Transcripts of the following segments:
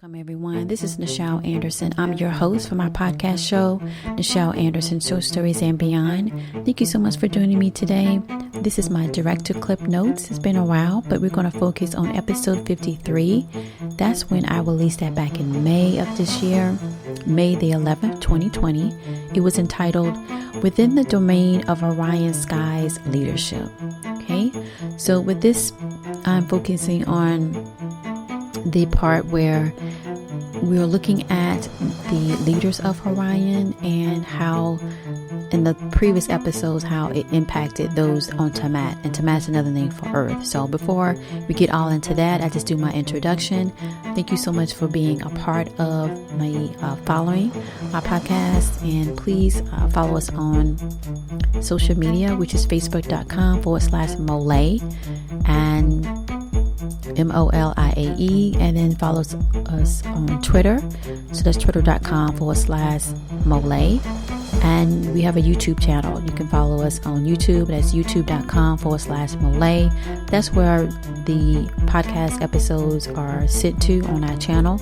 Welcome, everyone. This is Nichelle Anderson. I'm your host for my podcast show, Nichelle Anderson Show Stories and Beyond. Thank you so much for joining me today. This is my director clip notes. It's been a while, but we're going to focus on episode 53. That's when I released that back in May of this year, May the 11th, 2020. It was entitled, Within the Domain of Orion Sky's Leadership. Okay, so with this, I'm focusing on the part where we're looking at the leaders of Orion and how in the previous episodes how it impacted those on Tamat, and Tamat's another name for Earth. So before we get all into that, I just do my introduction. Thank you so much for being a part of my following my podcast, and please follow us on social media, which is facebook.com/MOLIAE and MOLIAE, and then follow us on Twitter. So that's twitter.com/MOLIAE. And we have a YouTube channel. You can follow us on YouTube. That's youtube.com/MOLIAE. That's where the podcast episodes are sent to on our channel,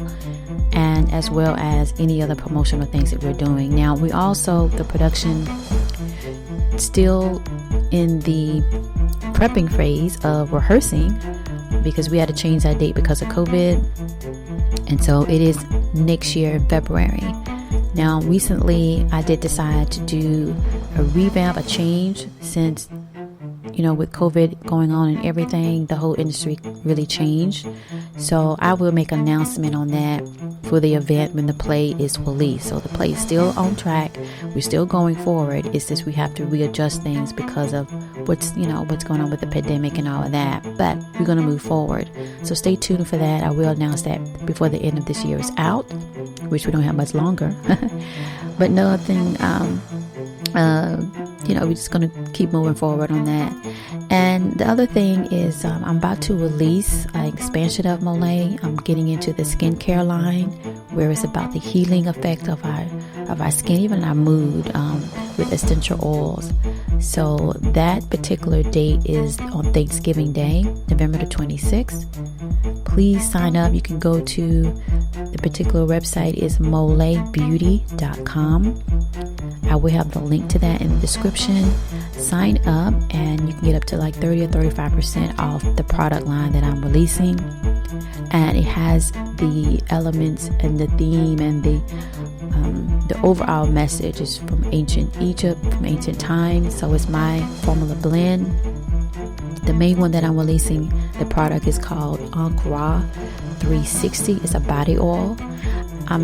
and as well as any other promotional things that we're doing. Now, we also, the production, still in the prepping phase of rehearsing, because we had to change that date because of COVID. And so it is next year in February. Now, recently I did decide to do a revamp, a change, since, with COVID going on and everything, the whole industry really changed. So I will make an announcement on that for the event when the play is released. So the play is still on track. We're still going forward. It's just we have to readjust things because of what's going on with the pandemic and all of that. But we're going to move forward. So stay tuned for that. I will announce that before the end of this year is out, which we don't have much longer. But nothing, we're just going to keep moving forward on that. And the other thing is I'm about to release an expansion of MOLIAE. I'm getting into the skincare line, where it's about the healing effect of our skin, even our mood, with essential oils. So that particular date is on Thanksgiving Day, November the 26th. Please sign up. You can go to the particular website is MOLIAEbeauty.com. I will have the link to that in the description. Sign up and you can get up to like 30 or 35% off the product line that I'm releasing. And it has the elements and the theme and the overall message is from ancient Egypt, from ancient times. So it's my formula blend. The main one that I'm releasing, the product is called Ankara 360. It's a body oil. I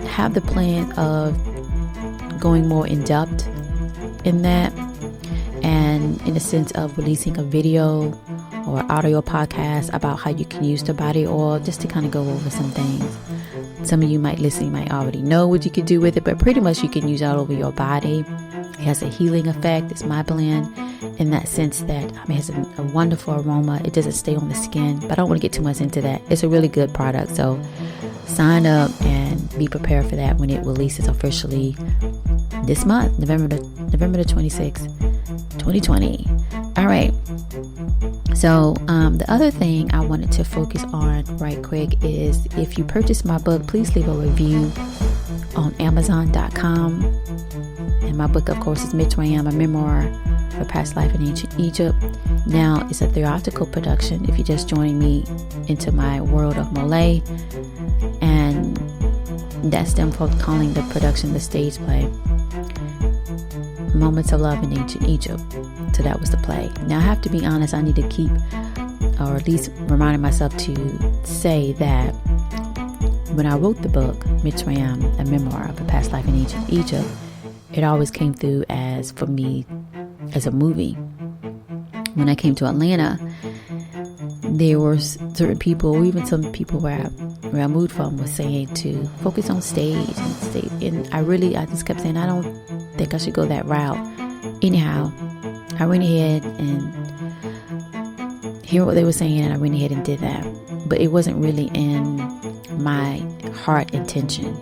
have the plan of going more in depth in that, and in the sense of releasing a video or audio podcast about how you can use the body oil, just to kind of go over some things. Some of you might already know what you could do with it, but pretty much you can use it all over your body. It has a healing effect. It's my blend in that sense that it has a wonderful aroma. It doesn't stay on the skin, but I don't want to get too much into that. It's a really good product. So sign up and be prepared for that when it releases officially this month, November the 26th, 2020. All right. So the other thing I wanted to focus on right quick is, if you purchase my book, please leave a review on Amazon.com. And my book, of course, is Mitzrayim, a memoir of past life in ancient Egypt. Now, it's a theatrical production if you're just joining me into my world of MOLIAE. And that's them for calling the production the stage play, Moments of Love in Ancient Egypt. So that was the play. Now, I have to be honest, I need to keep, or at least reminding myself to say that when I wrote the book, Mitzrayim, a memoir of a past life in ancient Egypt, it always came through as, for me, as a movie. When I came to Atlanta, there were certain people, even some people where I moved from, was saying to focus on stage and stage. And I just kept saying, I don't think I should go that route. Anyhow, I went ahead and hear what they were saying, and I went ahead and did that. But it wasn't really in my heart intention.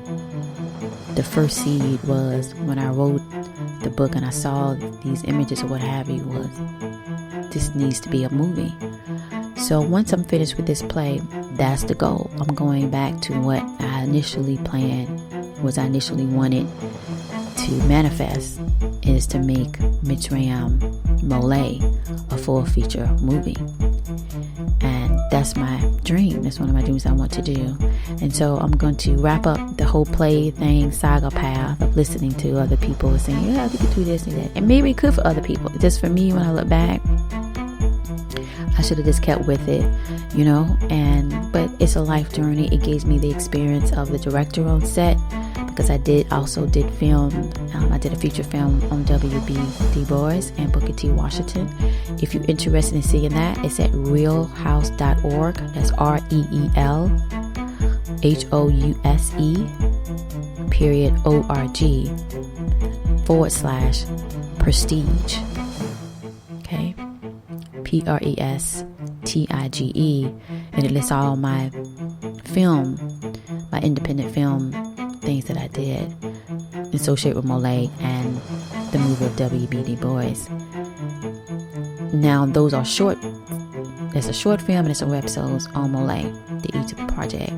The first seed was when I wrote the book and I saw these images or what have you, was this needs to be a movie. So once I'm finished with this play, that's the goal. I'm going back to what I initially planned, I initially wanted to manifest, is to make Mitzrayim MOLIAE a full feature movie. And that's my dream. That's one of my dreams I want to do. And so I'm going to wrap up the whole play thing, saga path of listening to other people saying, yeah, we could do this and that. And maybe it could for other people. Just for me, when I look back, I should have just kept with it, but it's a life journey. It gives me the experience of the director on set, because I did film. I did a feature film on W.B. Du Bois and Booker T. Washington. If you're interested in seeing that, it's at realhouse.org. That's RELHOUSE.org/prestige. Okay. PRESTIGE, and it lists all my independent film things that I did associated with MOLIAE and the movie of W.B. Du Bois. Now, those are short. There's a short film and there's some episodes on MOLIAE, the Egypt project,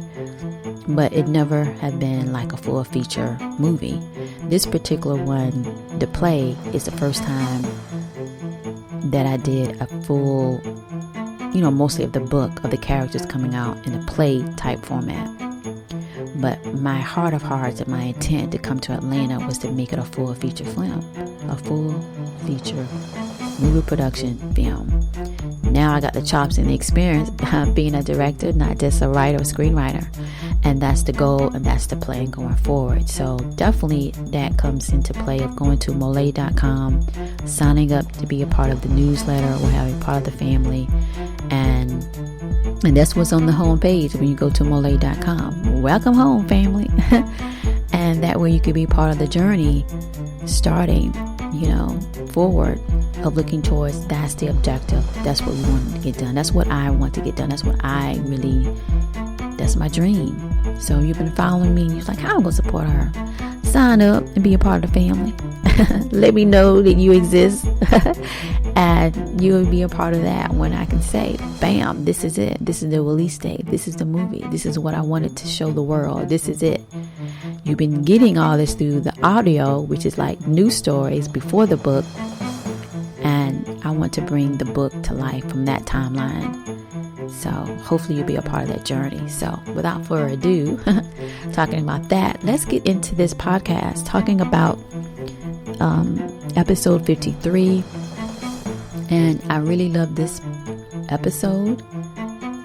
but it never had been like a full feature movie. This particular one, the play, is the first time that I did a full, mostly of the book, of the characters coming out in a play type format. But my heart of hearts and my intent to come to Atlanta was to make it a full feature film, a full feature movie production film. Now I got the chops and the experience being a director, not just a writer or screenwriter. And that's the goal, and that's the plan going forward. So definitely that comes into play of going to MOLIAE.com, signing up to be a part of the newsletter or having part of the family. And that's what's on the home page when you go to MOLIAE.com. Welcome home, family. And that way you can be part of the journey starting, forward of looking towards, that's the objective. That's what we want to get done. That's what I want to get done. That's what that's my dream. So you've been following me and you're like, how am I going to support her? Sign up and be a part of the family. Let me know that you exist. And you'll be a part of that when I can say, bam, this is it. This is the release date. This is the movie. This is what I wanted to show the world. This is it. You've been getting all this through the audio, which is like news stories before the book. And I want to bring the book to life from that timeline. So hopefully you'll be a part of that journey. So without further ado, talking about that, let's get into this podcast, talking about episode 53. And I really love this episode.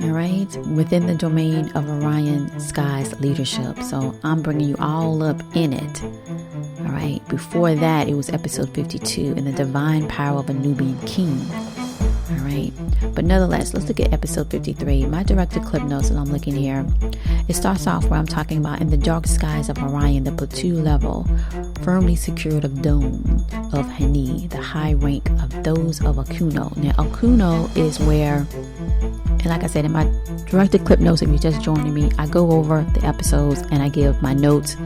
All right. Within the domain of Orion Sky's leadership. So I'm bringing you all up in it. All right. Before that, it was episode 52 in the divine power of a Nubian king. All right. But nonetheless, let's look at episode 53. My directed clip notes that I'm looking here. It starts off where I'm talking about in the dark skies of Orion, the platoon level, firmly secured of dome of Hani, the high rank of those of Akuno. Now, Akuno is where, and like I said, in my directed clip notes, if you're just joining me, I go over the episodes and I give my notes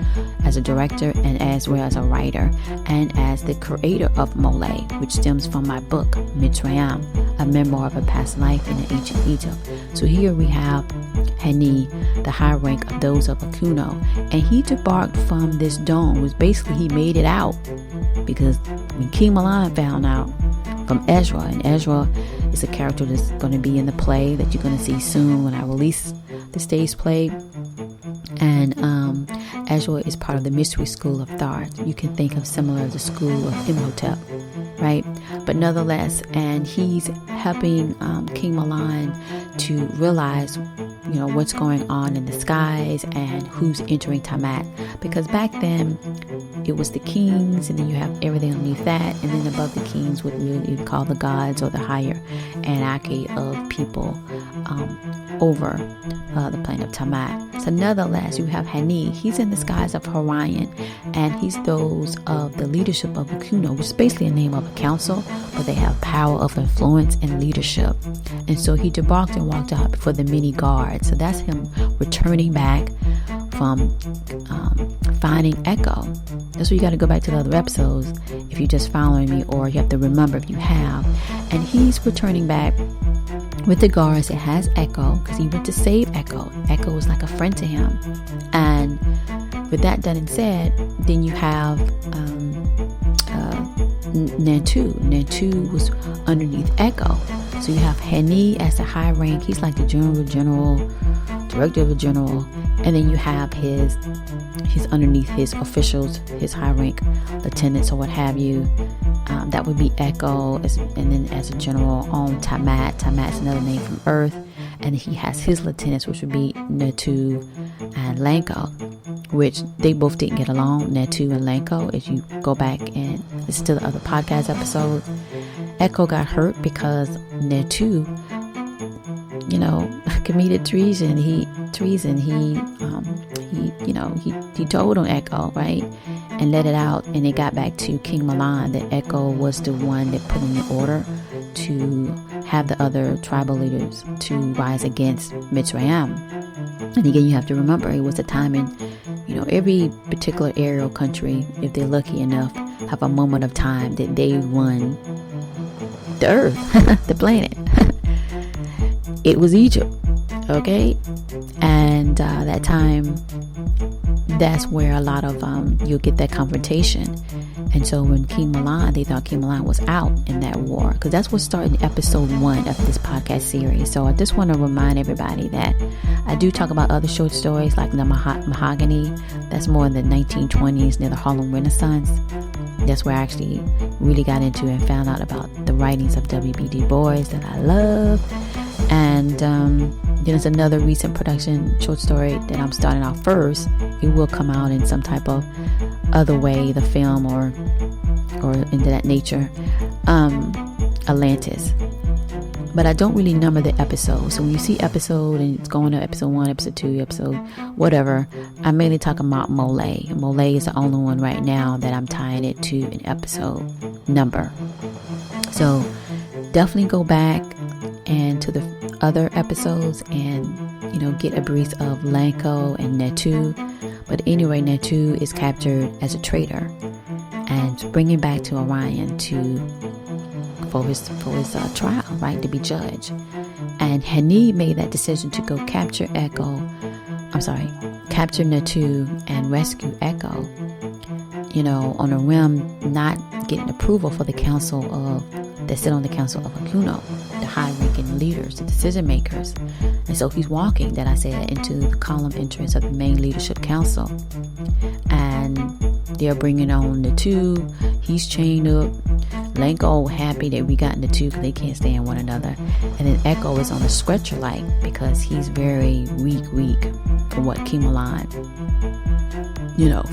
as a director and as well as a writer and as the creator of MOLIAE, which stems from my book, Mitzrayim, a memoir of a past life in ancient Egypt. So here we have Hani, the high rank of those of Akuno, and he debarked from this dome, which basically he made it out, because when King Milan found out from Ezra, and Ezra is a character that's going to be in the play that you're going to see soon when I release the stage play. And Ezra is part of the mystery school of Thoth. You can think of similar to the school of Imhotep, right? But nonetheless, and he's helping King Milan to realize, what's going on in the skies and who's entering Tamat. Because back then, it was the kings, and then you have everything underneath that, and then above the kings, what you'd call the gods or the higher anarchy of people over the plane of Tamat. So nonetheless, you have Hani. He's in the skies of Orion, and he's those of the leadership of Akuno, which is basically a name of a council, but they have power of influence and leadership. And so he debarked and walked out before the many guards. So that's him returning back from finding Echo. That's where you got to go back to the other episodes if you're just following me, or you have to remember if you have. And he's returning back with the guards, it has Echo, because he went to save Echo. Echo was like a friend to him. And with that done and said, then you have Nantu. Nantu was underneath Echo. So you have Hani as the high rank. He's like the general, director of the general. And then you have his underneath his officials, his high rank lieutenants or what have you. That would be Echo, and then as a general on Tamat. Tamat's another name from Earth. And he has his lieutenants, which would be Natu and Lanko, which they both didn't get along, Natu and Lanko. If you go back and listen to the other podcast episodes, Echo got hurt because Natu, committed treason. He told on Echo, right, and let it out, and it got back to King Milan that Echo was the one that put in the order to have the other tribal leaders to rise against Mitzrayim. And again, you have to remember, it was a time in, every particular area or country, if they're lucky enough, have a moment of time that they run the earth, the planet. It was Egypt, okay? And that time, that's where a lot of you'll get that confrontation. And so when King Milan, they thought King Milan was out in that war, because that's what started in episode 1 of this podcast series. So I just want to remind everybody that I do talk about other short stories like the Mahogany. That's more in the 1920s near the Harlem Renaissance. That's where I actually really got into and found out about the writings of W.B. Du Bois that I love. And then there's another recent production short story that I'm starting off first. It will come out in some type of other way, the film or into that nature. Atlantis. But I don't really number the episodes. So when you see episode and it's going to episode 1, episode 2, episode whatever, I'm mainly talking about MOLIAE. MOLIAE is the only one right now that I'm tying it to an episode number. So definitely go back and to the other episodes and get a brief of Lanko and Natu. But anyway, Natu is captured as a traitor and bringing back to Orion for his trial, right, to be judged. And Hani made that decision to go capture Natu and rescue Echo, on a whim, not getting approval for the council that sit on the council of Akuno, the high-ranking leaders, the decision makers. And so he's walking, that I said, into the column entrance of the main leadership council. And they're bringing on Natu. He's chained up. Lanko happy that we got Natu because they can't stand one another. And then Echo is on a stretcher light because he's very weak for what King Milan,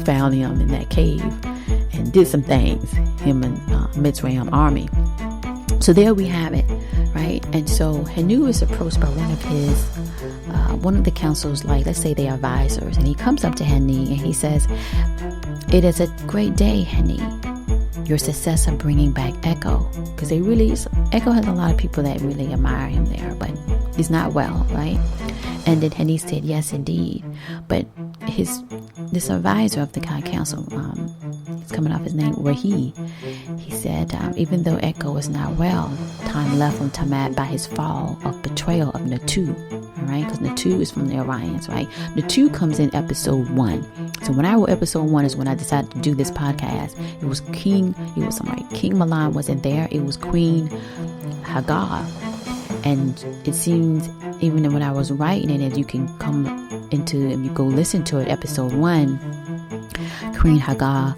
found him in that cave and did some things, him and Mitzrayim army. So there we have it, right? And so Hanu is approached by one of the council's, like, let's say they are advisors, and he comes up to Hani and he says, "It is a great day, Hani. Your success of bringing back Echo," because Echo has a lot of people that really admire him there, but he's not well, right? And then Hani said, "Yes, indeed." But this advisor of the council, it's coming off his name, Rahi. He said, even though Echo is not well, time left on Tamat by his fall of betrayal of Natu, all right? Because Natu is from the Orions, right? Natu comes in episode 1. So when I wrote episode 1 is when I decided to do this podcast. King Milan wasn't there. It was Queen Hagar. And it seems, even when I was writing it, if you go listen to it, episode 1, Queen Hagar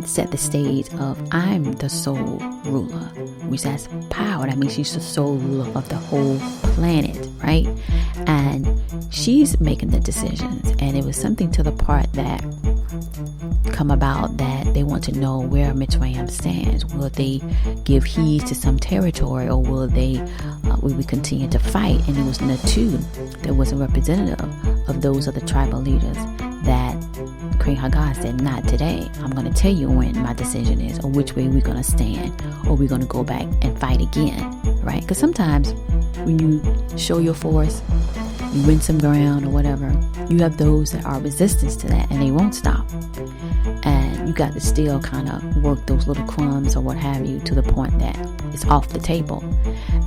set the stage of, I'm the sole ruler, which has power. That means she's the sole ruler of the whole planet, right? And she's making the decisions. And it was something to the part that come about that they want to know where Mitzrayim stands. Will they give heed to some territory, or will we continue to fight? And it was Natu that was a representative of those other tribal leaders that Queen Hagar said, "Not today. I'm going to tell you when my decision is, or which way we're going to stand, or we're going to go back and fight again," right? Because sometimes when you show your force, you win some ground or whatever, you have those that are resistance to that, and they won't stop. And you got to still kind of work those little crumbs or what have you to the point that is off the table.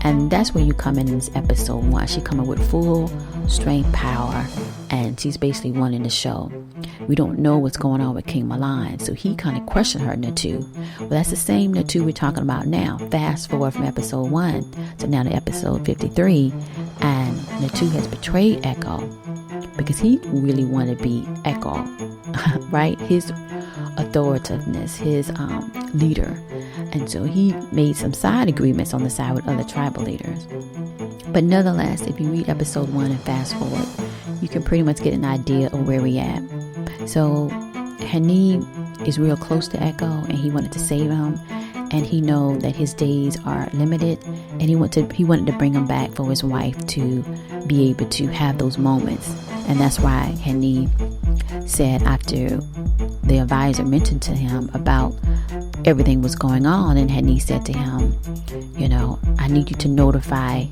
And that's where you come in this episode 1. She coming with full strength, power, and she's basically running the show. We don't know what's going on with King Milan, so he kind of questioned her, Natu. Well, that's the same Natu we're talking about now. Fast forward from episode 1 to now to episode 53, and Natu has betrayed Echo because he really wanted to be Echo, right? His authoritativeness, his leader. And so he made some side agreements on the side with other tribal leaders. But nonetheless, if you read episode 1 and fast forward, you can pretty much get an idea of where we at. So Hanib is real close to Echo, and he wanted to save him, and he know that his days are limited, and he wanted to bring him back for his wife to be able to have those moments. And that's why Hanib said, after the advisor mentioned to him about everything was going on, and Hanib said to him, you know, I need you to notify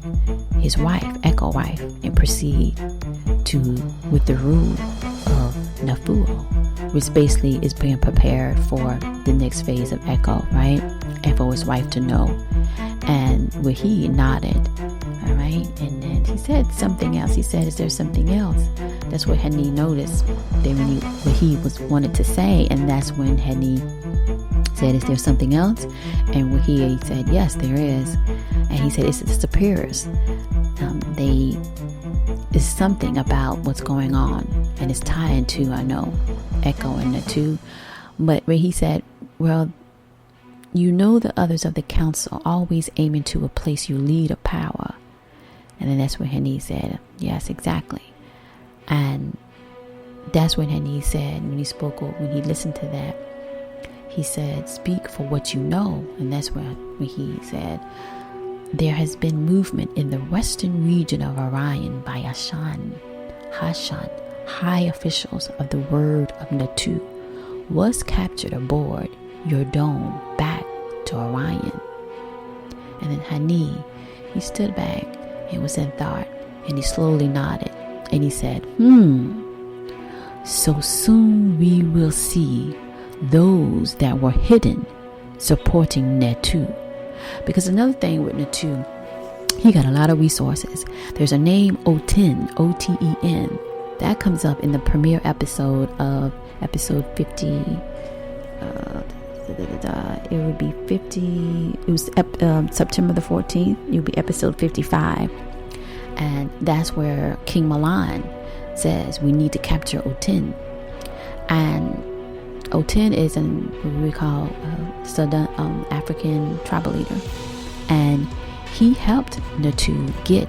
his wife, Echo wife, and proceed with the rule of Nafuo, which basically is being prepared for the next phase of Echo, right? And for his wife to know. And where he nodded, all right, and then he said something else. He said, is there something else? That's what Hanib noticed. Then when he wanted to say, and that's when Hanib said, is there something else? And when he said, yes, there is. And he said, it's the superiors. It's something about what's going on, and it's tying to, I know, Echo and Natu. But when he said, well, you know, the others of the council always aiming to a place you lead of power. And then that's when Hanib said, yes, exactly. And that's when Hanib said, when he listened to that, he said, speak for what you know. And that's when he said, there has been movement in the western region of Orion by Hashan, high officials of the word of Natu, was captured aboard your dome back to Orion. And then Hanib, he stood back and was in thought, and he slowly nodded, and he said, so soon we will see those that were hidden supporting Natu. Because another thing with Natu, he got a lot of resources. There's a name, Oten, O-T-E-N, that comes up in the premiere episode of episode 50. It would be 50. It was September the 14th. It would be episode 55, and that's where King Milan says we need to capture Oten. And Oten is what we call Sudan African tribal leader, and he helped Natu get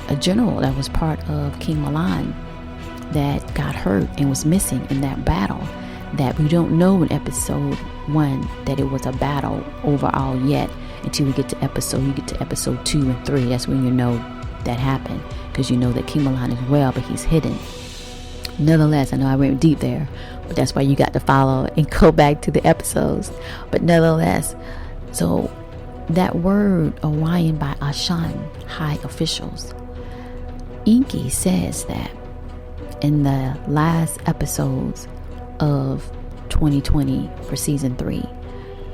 a general that was part of King Milan that got hurt and was missing in that battle. That we don't know in episode 1 that it was a battle overall yet until you get to episode 2 and 3. That's when you know that happened, because you know that King Milan is well, but he's hidden. Nonetheless, I know I went deep there, but that's why you got to follow and go back to the episodes. But nonetheless, so that word Orion by Ashan, high officials, Inky says that in the last episodes of 2020 for season 3.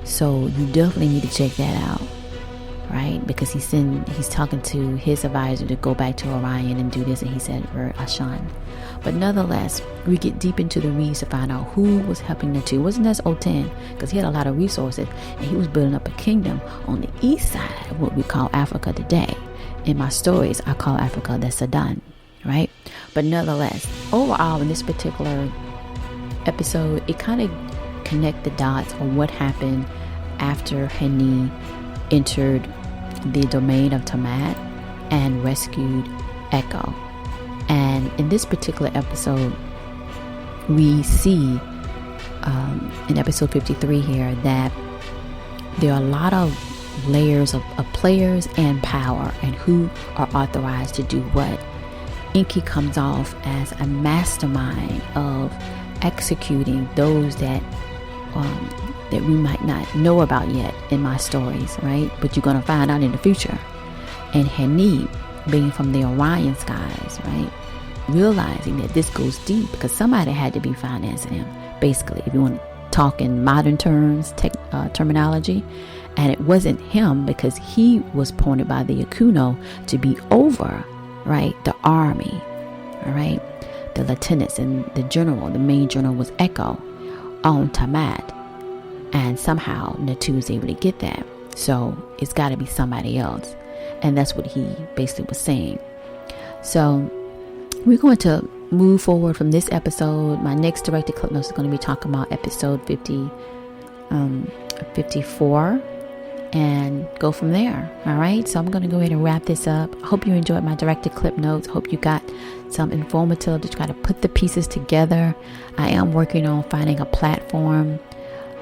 So you definitely need to check that out, right? Because he's talking to his advisor to go back to Orion and do this, and he said Ashan. But nonetheless, we get deep into the reads to find out who was helping Natu. It wasn't just Oten, because he had a lot of resources, and he was building up a kingdom on the east side of what we call Africa today. In my stories, I call Africa the Sudan, right? But nonetheless, overall in this particular episode, it kind of connect the dots on what happened after Hanib entered the domain of Tamat and rescued Echo. And in this particular episode, we see in episode 53 here that there are a lot of layers of players and power, and who are authorized to do what. Inky comes off as a mastermind of executing those that we might not know about yet in my stories, right? But you're going to find out in the future. And Hanib, being from the Orion skies, right? Realizing that this goes deep because somebody had to be financing him, basically, if you want to talk in modern terms, terminology. And it wasn't him, because he was appointed by the Akuno to be over, right, the army, all right, the lieutenants, and the general, the main general was Echo on Tamat. And somehow Natu was able to get that. So it's got to be somebody else. And that's what he basically was saying. So we're going to move forward from this episode. My next directed clip notes is going to be talking about episode 54 and go from there. All right. So I'm going to go ahead and wrap this up. I hope you enjoyed my directed clip notes. Hope you got some informative to try to put the pieces together. I am working on finding a platform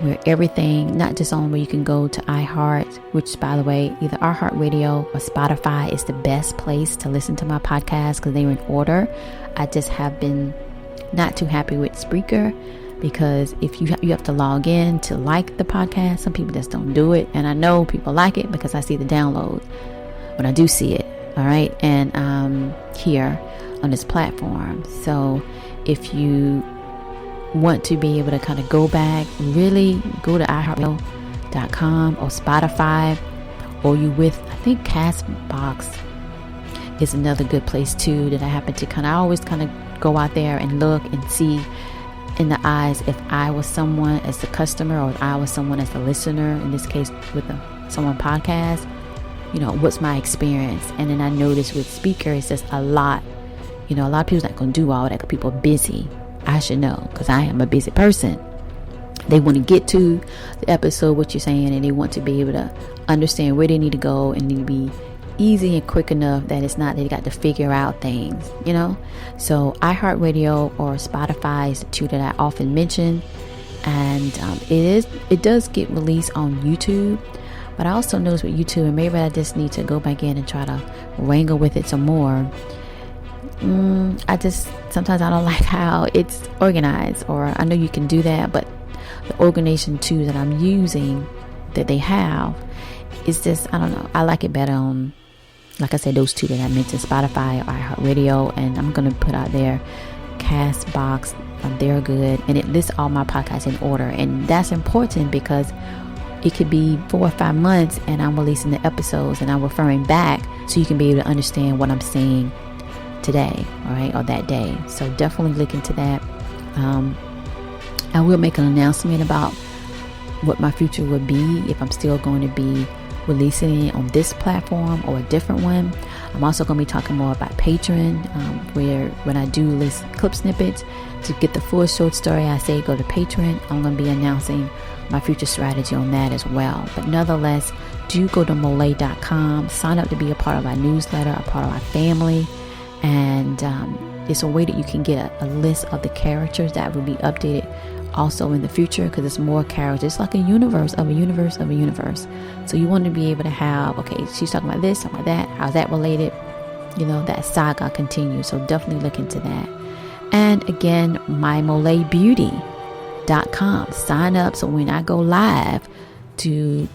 where everything, not just on where you can go to iHeart, which, by the way, either iHeartRadio or Spotify is the best place to listen to my podcast because they're in order. I just have been not too happy with Spreaker, because if you have to log in to like the podcast. Some people just don't do it, and I know people like it because I see the downloads when I do see it. All right, and here on this platform. So if you want to be able to kind of go back, really go to iHeartRadio.com or Spotify, or you with, I think Castbox is another good place too, that I happen to I always kind of go out there and look and see in the eyes, if I was someone as the customer, or if I was someone as the listener, in this case with someone podcast, what's my experience? And then I noticed with Speaker, it's just a lot of people's not going to do all that because people are busy. I should know, because I am a busy person. They want to get to the episode, what you're saying, and they want to be able to understand where they need to go, and need to be easy and quick enough that it's not they got to figure out things, So iHeartRadio or Spotify is the two that I often mention, and it does get released on YouTube. But I also notice with YouTube, and maybe I just need to go back in and try to wrangle with it some more. Sometimes I don't like how it's organized, or I know you can do that, but the organization too that I'm using, that they have, is just, I don't know, I like it better on, like I said, those two that I mentioned, Spotify or iHeartRadio. And I'm going to put out there Castbox, they're good, and it lists all my podcasts in order. And that's important because it could be 4 or 5 months and I'm releasing the episodes and I'm referring back, so you can be able to understand what I'm saying today, all right, or that day. So definitely look into that. I will make an announcement about what my future would be, if I'm still going to be releasing it on this platform or a different one. I'm also going to be talking more about Patreon, where when I do list clip snippets to get the full short story, I say go to Patreon. I'm going to be announcing my future strategy on that as well. But nonetheless, do go to MOLIAE.com, sign up to be a part of our newsletter, a part of our family. And it's a way that you can get a list of the characters that will be updated also in the future, because it's more characters. It's like a universe of a universe of a universe. So you want to be able to have, okay, she's talking about this, talking about that, how's that related? That saga continues. So definitely look into that. And again, MyMOLIAEBeauty.com. Sign up so when I go live to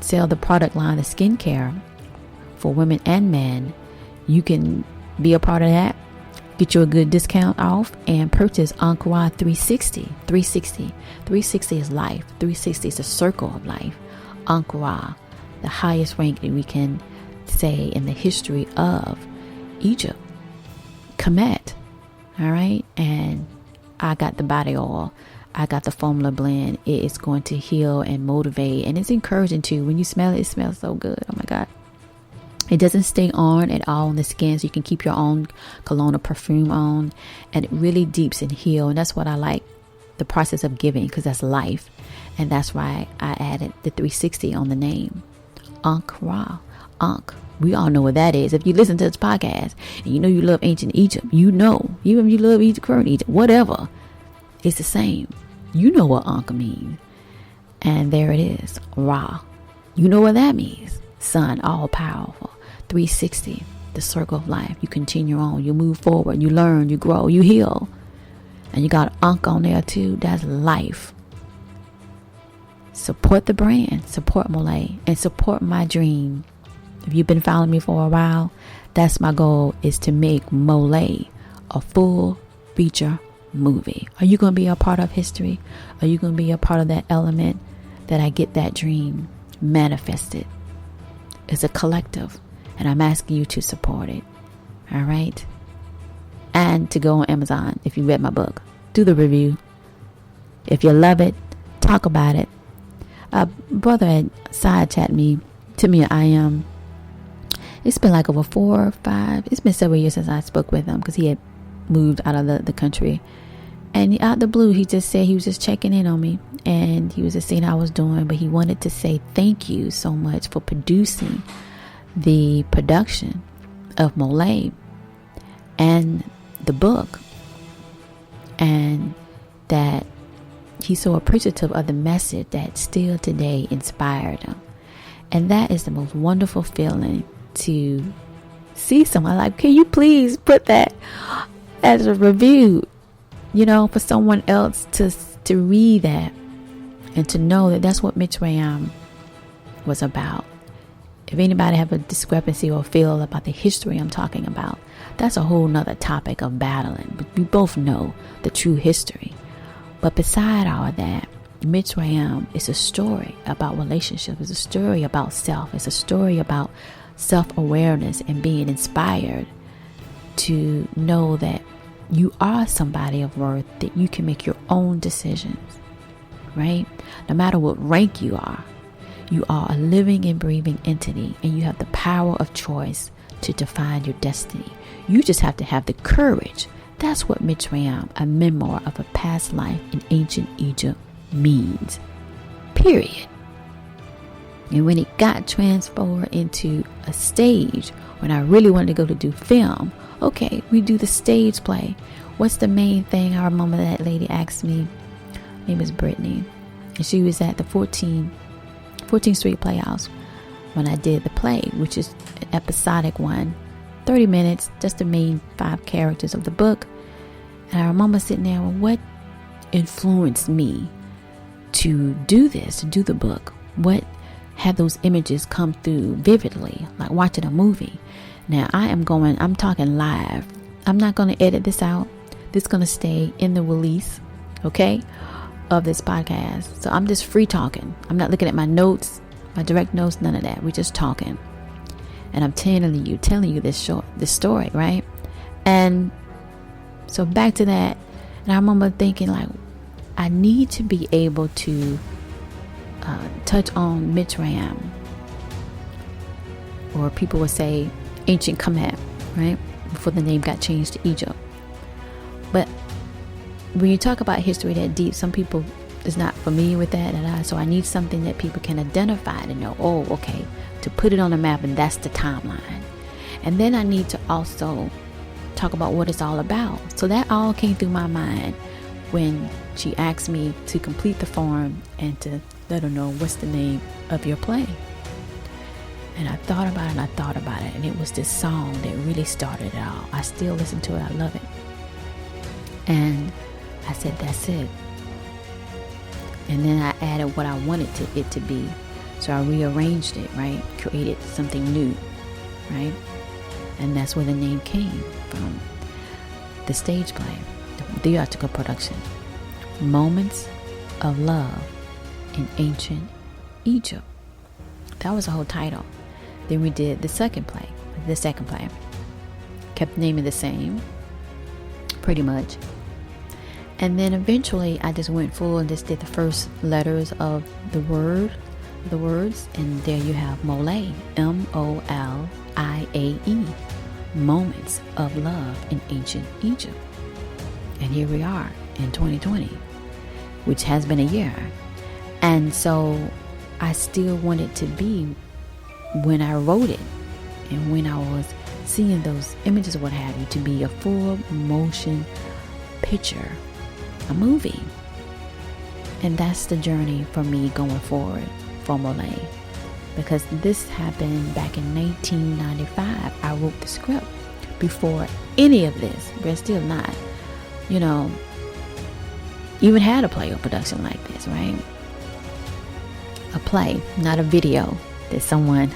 sell the product line, the skincare for women and men, you can be a part of that, get you a good discount off, and purchase Ankara 360. 360 is life. 360 is the circle of life. Ankara, the highest rank that we can say in the history of Egypt. Kemet, all right? And I got the body oil. I got the formula blend. It is going to heal and motivate, and it's encouraging too. When you smell it, it smells so good. Oh my God. It doesn't stay on at all on the skin, so you can keep your own cologne or perfume on, and it really deeps and heal. And that's what I like, the process of giving, because that's life. And that's why I added the 360 on the name. Ankara. Ankh. We all know what that is. If you listen to this podcast and you know you love ancient Egypt, even if you love current Egypt, whatever, it's the same. You know what Ankh means. And there it is. Ra. You know what that means. Sun, all powerful. 360, the circle of life. You continue on, you move forward, you learn, you grow, you heal. And you got Ankh on there too. That's life. Support the brand, support MOLIAE, and support my dream. If you've been following me for a while, that's my goal, is to make MOLIAE a full feature movie. Are you going to be a part of history? Are you going to be a part of that element that I get that dream manifest it. It's a collective, and I'm asking you to support it. All right. And to go on Amazon if you read my book. Do the review. If you love it, talk about it. A brother had side chat me to me. It's been like over 4 or 5. It's been several years since I spoke with him because he had moved out of the country. And out the blue, he just said he was just checking in on me, and he was just seeing how I was doing. But he wanted to say thank you so much for producing the production of MOLIAE and the book, and that he's so appreciative of the message that still today inspired him. And that is the most wonderful feeling, to see someone like, can you please put that as a review, for someone else to read that and to know that that's what Mitzrayim was about. If anybody have a discrepancy or feel about the history I'm talking about, that's a whole nother topic of battling. But we both know the true history. But beside all that, Mitzrayim is a story about relationship. It's a story about self. It's a story about self-awareness and being inspired to know that you are somebody of worth, that you can make your own decisions, right? No matter what rank you are a living and breathing entity, and you have the power of choice to define your destiny. You just have to have the courage. That's what Mitzrayim, a memoir of a past life in ancient Egypt, means. Period. And when it got transferred into a stage, when I really wanted to go to do film, okay, we do the stage play. What's the main thing? I remember that lady asked me, her name is Brittany, and she was at the 14th Street Playhouse when I did the play, which is an episodic one, 30 minutes, just the main 5 characters of the book. And I remember sitting there, well, what influenced me to do this, to do the book? What had those images come through vividly, like watching a movie? Now I'm talking live. I'm not going to edit this out. This is going to stay in the release, okay, of this podcast. So I'm just free talking. I'm not looking at my notes, my direct notes, none of that. We're just talking. And I'm telling you this story, right? And so back to that. And I remember thinking, like, I need to be able to touch on Mitzrayim, or people would say ancient Kemet, right? Before the name got changed to Egypt. But when you talk about history that deep, some people is not familiar with that. So I need something that people can identify to know, oh, okay, to put it on the map, and that's the timeline. And then I need to also talk about what it's all about. So that all came through my mind when she asked me to complete the form and to let her know what's the name of your play. And I thought about it, and it was this song that really started it all. I still listen to it. I love it. And I said, that's it. And then I added what I wanted it to be. So I rearranged it, right? Created something new, right? And that's where the name came from. The stage play, the theatrical production, Moments of Love in Ancient Egypt. That was the whole title. Then we did the second play. Kept the name the same, pretty much. And then eventually I just went full and just did the first letters of the words. And there you have MOLIAE, MOLIAE, Moments of Love in Ancient Egypt. And here we are in 2020, which has been a year. And so I still wanted to be, when I wrote it and when I was seeing those images or what have you, to be a full motion picture, a movie. And that's the journey for me going forward for MOLIAE, because this happened back in 1995. I wrote the script before any of this. We're still not, even had a play or production like this, right? A play, not a video that someone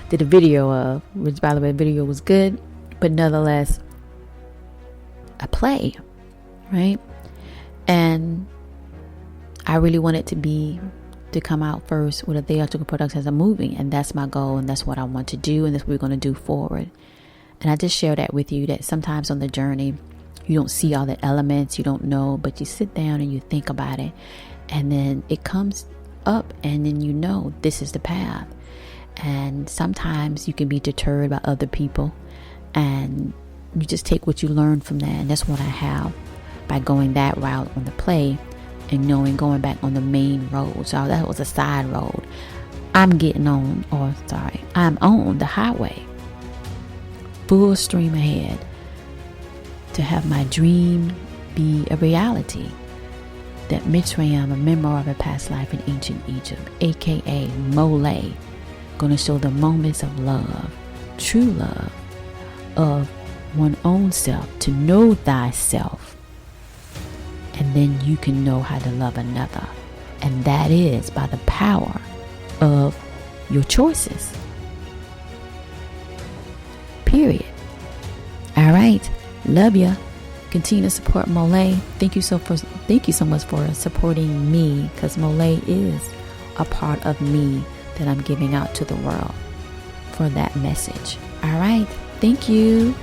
did a video of, which, by the way, the video was good, but nonetheless a play, right? And I really wanted to be to come out first with a theatrical production as a movie. And that's my goal, and that's what I want to do, and that's what we're going to do forward. And I just share that with you, that sometimes on the journey, you don't see all the elements, you don't know, but you sit down and you think about it, and then it comes up, and then you know this is the path. And sometimes you can be deterred by other people, and you just take what you learn from that. And that's what I have by going that route on the play, and knowing going back on the main road. So that was a side road. I'm on the highway, full stream ahead, to have my dream be a reality. That Mitzrayim, a memoir of a past life in ancient Egypt, aka MOLIAE, gonna show the moments of love, true love, of one own self, to know thyself, and then you can know how to love another. And that is by the power of your choices. Period. All right. Love ya. Continue to support MOLIAE. Thank you so much for supporting me, because MOLIAE is a part of me that I'm giving out to the world for that message. All right. Thank you.